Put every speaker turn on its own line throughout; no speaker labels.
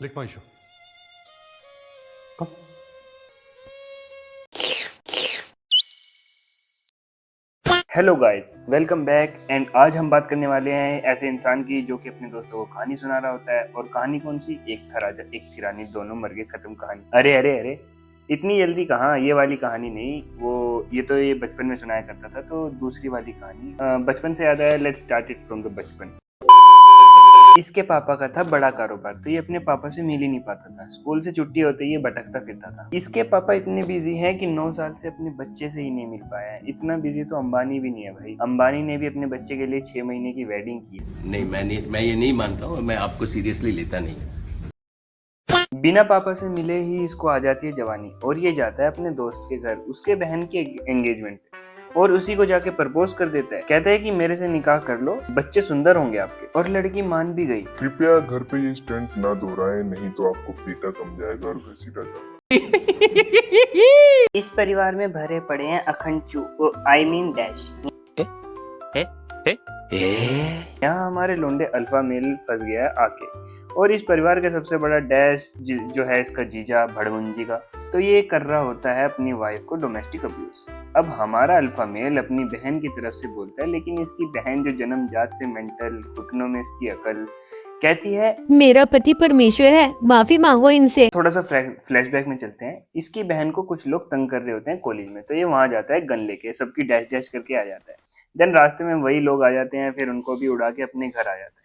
Lick my shoe. Come.
Hello guys, welcome back. And आज हम बात करने वाले हैं ऐसे इंसान की जो कि अपने दोस्तों को कहानी सुना रहा होता है। और कहानी कौन सी? एक था राजा एक थी रानी, दोनों मर गए, खत्म कहानी। अरे अरे अरे, इतनी जल्दी कहाँ? ये वाली कहानी नहीं, ये बचपन में सुनाया करता था। तो दूसरी वाली कहानी बचपन से याद आया। Let's start it from the बचपन। इसके पापा का था बड़ा कारोबार, तो ये अपने पापा से मिल ही नहीं पाता था। स्कूल से छुट्टी होते ही ये भटकता फिरता था। इसके पापा इतने बिजी हैं कि 9 साल से अपने बच्चे से ही नहीं मिल पाया है। इतना बिजी तो अंबानी भी नहीं है भाई। अंबानी ने भी अपने बच्चे के लिए 6 महीने की वेडिंग की है।
नहीं, मैं ये नहीं मानता हूँ। मैं आपको सीरियसली लेता नहीं।
बिना पापा से मिले ही इसको आ जाती है जवानी, और ये जाता है अपने दोस्त के घर उसके बहन के एंगेजमेंट पे, और उसी को जाके प्रपोज कर देता है। कहता है कि मेरे से निकाह कर लो, बच्चे सुंदर होंगे आपके। और लड़की मान भी गई।
कृपया घर पे ये स्टंट ना दोहराएं, नहीं तो आपको पीटा कम जाएगा और घसीटा जाएगा।
इस परिवार में भरे पड़े हैं अखंड आई मीन डैश। यहाँ हमारे लोंडे अल्फा मेल फंस गया है आके। और इस परिवार का सबसे बड़ा डैश जो है इसका जीजा भड़वंजी का। तो ये कर रहा होता है अपनी वाइफ को डोमेस्टिक अब्यूज। अब हमारा अल्फा मेल अपनी बहन की तरफ से बोलता है, लेकिन इसकी बहन जो जन्मजात से मेंटल, घुटनों में इसकी अकल, कहती है
मेरा पति परमेश्वर है, माफी मांगो इनसे।
थोड़ा सा फ्लैशबैक में चलते हैं। इसकी बहन को कुछ लोग तंग कर रहे होते हैं कॉलेज में, तो ये वहां जाता है गन लेके, सबकी डैश डैश करके आ जाता है। देन रास्ते में वही लोग आ जाते हैं, फिर उनको भी उड़ा के अपने घर आ जाता है।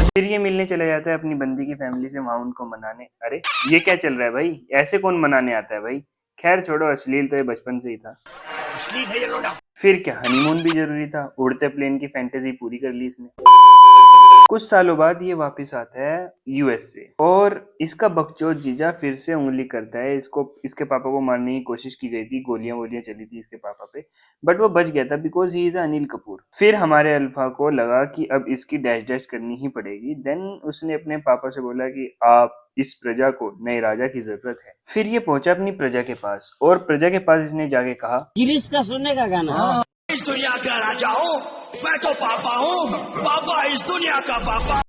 फिर ये मिलने चले जाता है अपनी बंदी की फैमिली से, वहां उनको मनाने। अरे ये क्या चल रहा है भाई? ऐसे कौन मनाने आता है भाई? खैर छोड़ो, अश्लील तो ये बचपन से ही था। फिर क्या, हनीमून भी जरूरी था। उड़ते प्लेन की फैंटेसी पूरी कर ली इसने। कुछ सालों बाद ये वापस आता है यूएस से, और इसका बकचोद जीजा फिर से उंगली करता है इसको। इसके पापा को मारने की कोशिश की गई थी, गोलियां वोलियां चली थी इसके पापा पे, बट वो बच गया था because he is Anil Kapoor. फिर हमारे अल्फा को लगा कि अब इसकी डैश डैश करनी ही पड़ेगी। देन उसने अपने पापा से बोला कि आप इस प्रजा को नए राजा की जरूरत है। फिर ये पहुंचा अपनी प्रजा के पास, और प्रजा के पास इसने जाके कहा,
गिरीश का सुनने का गाना।
इस दुनिया का राजा हूँ मैं, तो पापा हूँ, पापा इस दुनिया का पापा।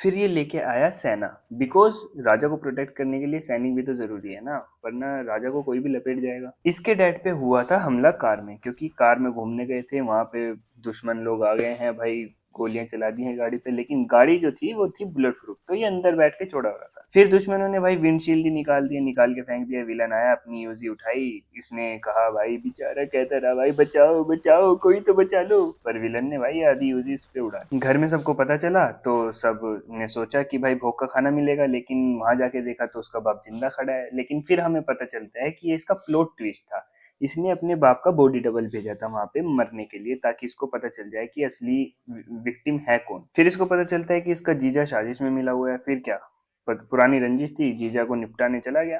फिर ये लेके आया सेना, बिकॉज राजा को प्रोटेक्ट करने के लिए सैनिक भी तो जरूरी है ना, वरना राजा को कोई भी लपेट जाएगा। इसके डैड पे हुआ था हमला कार में, क्योंकि कार में घूमने गए थे, वहां पे दुश्मन लोग आ गए हैं भाई, गोलियां चला दी हैं गाड़ी पे। लेकिन गाड़ी जो थी वो थी बुलेट प्रूफ, तो ये अंदर बैठ के छोड़ा हुआ था। फिर दुश्मनों ने भाई विंडशील्ड ही निकाल दिया, निकाल के फेंक दिया। विलन आया, अपनी यूजी उठाई, इसने कहा भाई बेचारा कहता रहा भाई बचाओ बचाओ, कोई तो बचा लो। पर विलन ने भाई आधी यूजी इस पे उड़ा दी। घर में सबको पता चला तो सब ने सोचा कि भाई भोग का खाना मिलेगा, लेकिन वहां जाके देखा तो उसका बाप जिंदा खड़ा है। लेकिन फिर हमें पता चलता है कि ये इसका प्लॉट ट्विस्ट था। इसने अपने बाप का बॉडी डबल भेजा था वहां पे मरने के लिए, ताकि इसको पता चल जाए कि असली विक्टिम है कौन। फिर इसको पता चलता है कि इसका जीजा साजिश में मिला हुआ है। फिर क्या, पुरानी रंजिश थी, जीजा को निपटाने चला गया।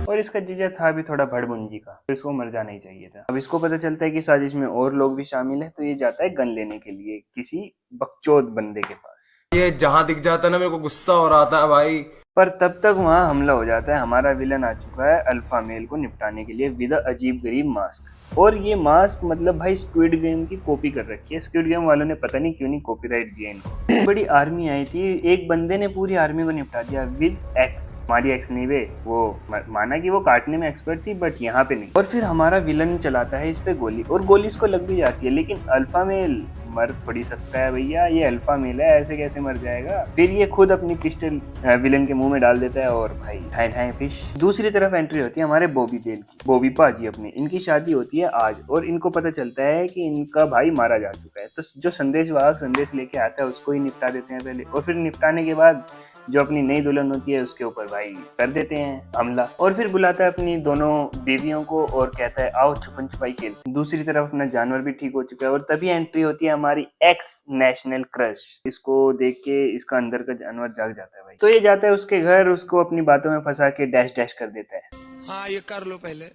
और इसका जीजा था भी थोड़ा भड़मुंजी का, तो इसको मर जाना ही चाहिए था। अब इसको पता चलता है कि साजिश में और लोग भी शामिल है, तो ये जाता है गन लेने के लिए किसी बकचोद बंदे के पास।
ये जहां दिख जाता है ना, मेरे को गुस्सा हो रहा था भाई।
पर तब तक वहां हमला हो जाता है। हमारा विलन आ चुका है अल्फा मेल को निपटाने के लिए विद अजीब गरीब मास्क। और ये मास्क मतलब भाई स्क्विड गेम की कॉपी कर रखी है। स्क्विड गेम वालों ने पता नहीं क्यों नहीं कॉपीराइट दिया इनको। बड़ी आर्मी आई थी, एक बंदे ने पूरी आर्मी को निपटा दिया विद एक्स। हमारी एक्स नहीं वे, वो माना कि वो काटने में एक्सपर्ट थी, बट यहाँ पे नहीं। और फिर हमारा विलन चलाता है इस पे गोली, और गोली इसको लग भी जाती है। लेकिन अल्फा मेल मर थोड़ी सकता है भैया, ये अल्फा मेल है, ऐसे कैसे मर जाएगा? फिर ये खुद अपनी पिस्टल विलन के मुंह में डाल देता है, और भाई ठाए ठाए फिश। दूसरी तरफ एंट्री होती है हमारे बॉबी देल की, बॉबी पाजी अपनी। इनकी शादी होती है आज, और इनको पता चलता है कि इनका भाई मारा जा चुका है। तो जो संदेशवाहक संदेश लेके आता है उसको ही निपटा देते हैं पहले, और फिर निपटाने के बाद जो अपनी नई दुल्हन होती है उसके ऊपर भाई कर देते हैं हमला। और फिर बुलाता है अपनी दोनों बीवियों को और कहता है आओ छुपन छुपाई खेल। दूसरी तरफ अपना जानवर भी ठीक हो चुका है, और तभी एंट्री होती है हमारी एक्स नेशनल क्रश। इसको देख के इसका अंदर का जानवर जाग जाता है भाई। तो ये जाता है उसके घर, उसको अपनी बातों में फंसा के डैश डैश कर देता है।
हाँ ये कर लो पहले।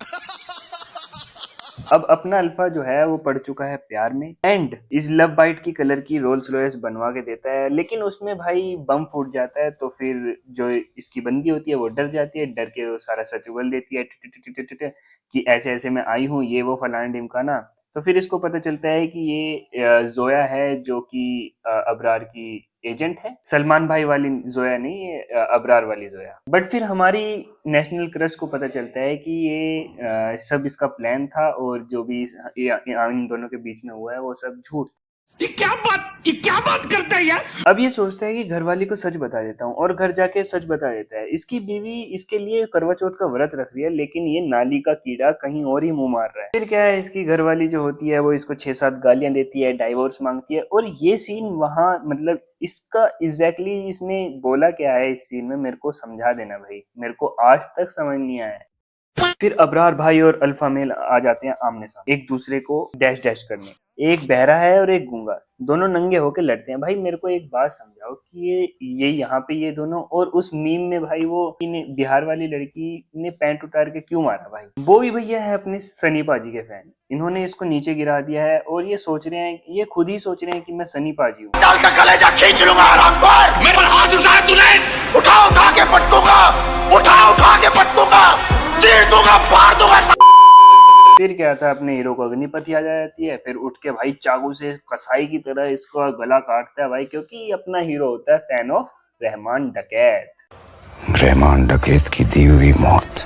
अब अपना अल्फा जो है वो पड़ चुका है प्यार में, एंड इस लव बाइट की कलर की रोल्स रॉयस बनवा के देता है। लेकिन उसमें भाई बम फूट जाता है, तो फिर जो इसकी बंदी होती है वो डर जाती है। डर के वो सारा सच उगल देती है कि ऐसे ऐसे मैं आई हूँ, ये वो फलाना ढिमकाना। तो फिर इसको पता चलता है कि ये जोया है, जो कि अबरार की एजेंट है, सलमान भाई वाली जोया नहीं, ये अबरार वाली जोया। बट फिर हमारी नेशनल क्रश को पता चलता है कि ये सब इसका प्लान था और जो भी इन दोनों के बीच में हुआ है वो सब झूठ।
ये क्या बात करता है यार।
अब ये सोचता है कि घरवाली को सच बता देता हूँ और घर जाके सच बता देता है। इसकी बीवी इसके लिए करवा चौथ का व्रत रख रही है, लेकिन ये नाली का कीड़ा कहीं और ही मुंह मार रहा है। फिर क्या है, इसकी घरवाली जो होती है वो इसको 6-7 गालियां देती है, डाइवोर्स मांगती है। और ये सीन वहां मतलब इसका एग्जैक्टली इसने बोला क्या है इस सीन में, मेरे को समझा देना भाई, मेरे को आज तक समझ नहीं आया है। फिर अबरार भाई और अल्फा मेल आ जाते हैं आमने सामने एक दूसरे को डैश डैश करने। एक बहरा है और एक गूंगा, दोनों नंगे होके लड़ते हैं। भाई मेरे को एक बात समझाओ कि ये यहाँ पे ये दोनों, और उस मीम में भाई वो बिहार वाली लड़की ने पैंट उतार के क्यों मारा भाई? वो भी भैया है अपने सनी पाजी के फैन, इन्होंने इसको नीचे गिरा दिया है और ये सोच रहे हैं, ये खुद ही सोच रहे हैं कि मैं सनी पाजी हूँ।
डाल का कलेजा खींच लूंगा हरामखोर। मेरे पर हाथ उठाया तूने, उठा के पटकूंगा, उठा के पटकूंगा, चीर दूंगा, फाड़ दूंगा।
फिर क्या था, अपने हीरो को अग्निपति आ जाती है, फिर उठ के भाई चाकू से कसाई की तरह इसको गला काटता है भाई, क्योंकि अपना हीरो होता है फैन ऑफ रहमान डकैत।
रहमान डकैत की दी हुई मौत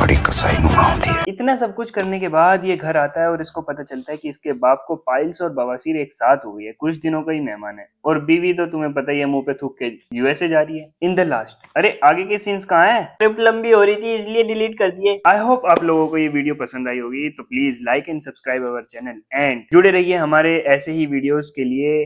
बड़ी कसाई नुमा होती है।
इतना सब कुछ करने के बाद ये घर आता है और इसको पता चलता है कि इसके बाप को पाइल्स और बवासीर एक साथ हो गई है, कुछ दिनों का ही मेहमान है। और बीवी तो तुम्हें पता ही है, मुंह पे थूक के यूएसए जा रही है। इन द लास्ट, अरे आगे के सीन्स कहाँ हैं? ट्रिप लंबी हो रही थी इसलिए डिलीट कर दिए। आई होप आप लोगों को ये वीडियो पसंद आई होगी, तो please like and subscribe our channel and जुड़े रहिए हमारे ऐसे ही वीडियोस के लिए।